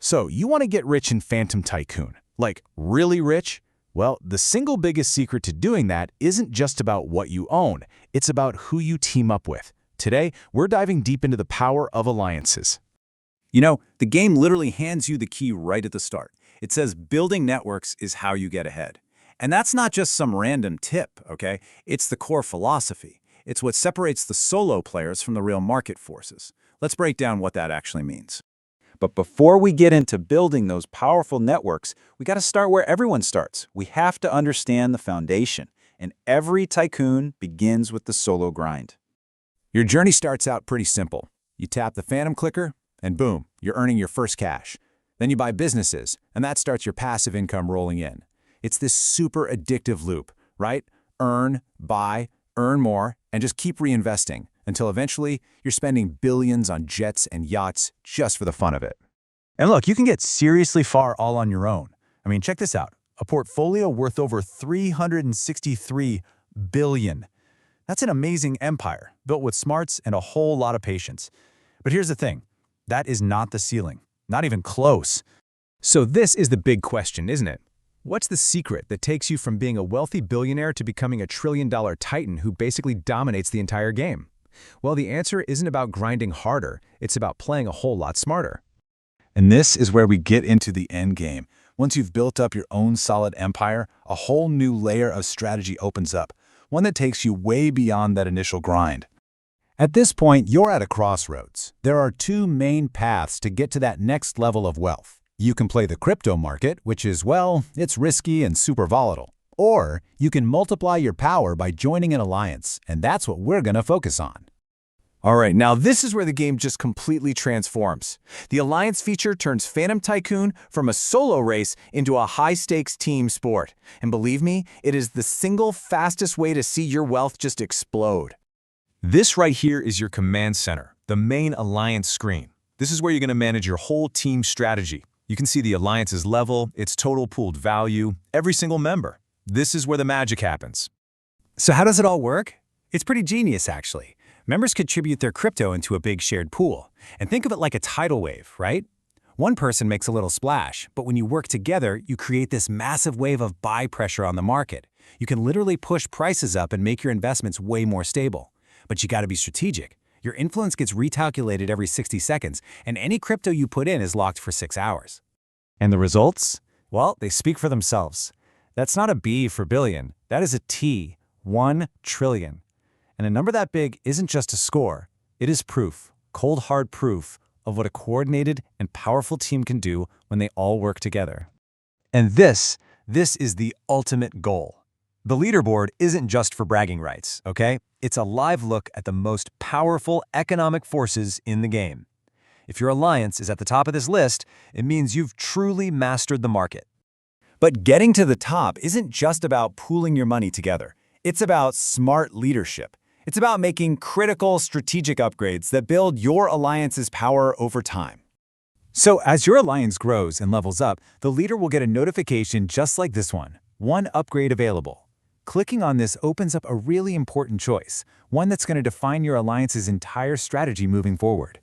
So, you want to get rich in Phantom Tycoon? Like, really rich? Well, the single biggest secret to doing that isn't just about what you own, it's about who you team up with. Today, we're diving deep into the power of alliances. You know, the game literally hands you the key right at the start. It says building networks is how you get ahead. And that's not just some random tip, okay? It's the core philosophy. It's what separates the solo players from the real market forces. Let's break down what that actually means. But before we get into building those powerful networks, we got to start where everyone starts. We have to understand the foundation. And every tycoon begins with the solo grind. Your journey starts out pretty simple. You tap the Phantom clicker, and boom, you're earning your first cash. Then you buy businesses, and that starts your passive income rolling in. It's this super addictive loop, right? Earn, buy, earn more, and just keep reinvesting until eventually you're spending billions on jets and yachts just for the fun of it. And look, you can get seriously far all on your own. I mean, check this out. A portfolio worth over $363 billion. That's an amazing empire, built with smarts and a whole lot of patience. But here's the thing. That is not the ceiling. Not even close. So this is the big question, isn't it? What's the secret that takes you from being a wealthy billionaire to becoming a trillion-dollar titan who basically dominates the entire game? Well, the answer isn't about grinding harder, it's about playing a whole lot smarter. And this is where we get into the end game. Once you've built up your own solid empire, a whole new layer of strategy opens up, one that takes you way beyond that initial grind. At this point, you're at a crossroads. There are two main paths to get to that next level of wealth. You can play the crypto market, which is, well, it's risky and super volatile. Or you can multiply your power by joining an alliance, and that's what we're going to focus on. All right, now this is where the game just completely transforms. The alliance feature turns Phantom Tycoon from a solo race into a high-stakes team sport. And believe me, it is the single fastest way to see your wealth just explode. This right here is your command center, the main alliance screen. This is where you're going to manage your whole team strategy. You can see the alliance's level, its total pooled value, every single member. This is where the magic happens. So how does it all work? It's pretty genius, actually. Members contribute their crypto into a big shared pool. And think of it like a tidal wave, right? One person makes a little splash, but when you work together, you create this massive wave of buy pressure on the market. You can literally push prices up and make your investments way more stable. But you got to be strategic. Your influence gets recalculated every 60 seconds, and any crypto you put in is locked for 6 hours. And the results? Well, they speak for themselves. That's not a B for billion. That is a T, 1 trillion. And a number that big isn't just a score. It is proof, cold hard proof, of what a coordinated and powerful team can do when they all work together. And this is the ultimate goal. The leaderboard isn't just for bragging rights, okay? It's a live look at the most powerful economic forces in the game. If your alliance is at the top of this list, it means you've truly mastered the market. But getting to the top isn't just about pooling your money together. It's about smart leadership. It's about making critical strategic upgrades that build your alliance's power over time. So as your alliance grows and levels up, the leader will get a notification just like this one upgrade available. Clicking on this opens up a really important choice, one that's going to define your alliance's entire strategy moving forward.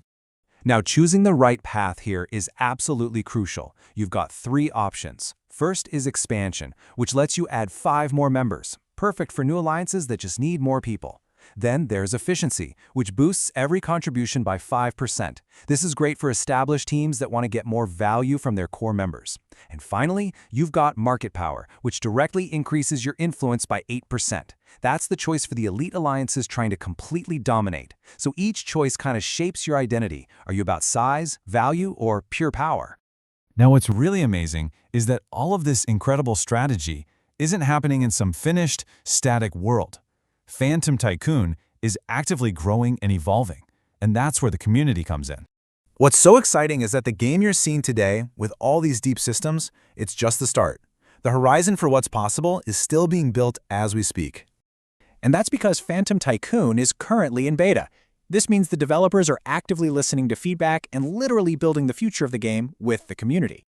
Now, choosing the right path here is absolutely crucial. You've got 3 options. First is expansion, which lets you add 5 more members, perfect for new alliances that just need more people. Then there's efficiency, which boosts every contribution by 5%. This is great for established teams that want to get more value from their core members. And finally, you've got market power, which directly increases your influence by 8%. That's the choice for the elite alliances trying to completely dominate. So each choice kind of shapes your identity. Are you about size, value, or pure power? Now, what's really amazing is that all of this incredible strategy isn't happening in some finished, static world. Phantom Tycoon is actively growing and evolving, and that's where the community comes in. What's so exciting is that the game you're seeing today, with all these deep systems, it's just the start. The horizon for what's possible is still being built as we speak. And that's because Phantom Tycoon is currently in beta. This means the developers are actively listening to feedback and literally building the future of the game with the community.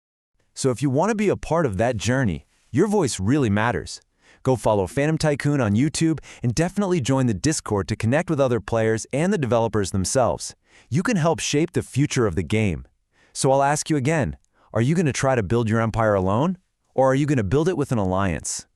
So if you want to be a part of that journey, your voice really matters. Go follow Phantom Tycoon on YouTube and definitely join the Discord to connect with other players and the developers themselves. You can help shape the future of the game. So I'll ask you again, Are you going to try to build your empire alone? Or are you going to build it with an alliance?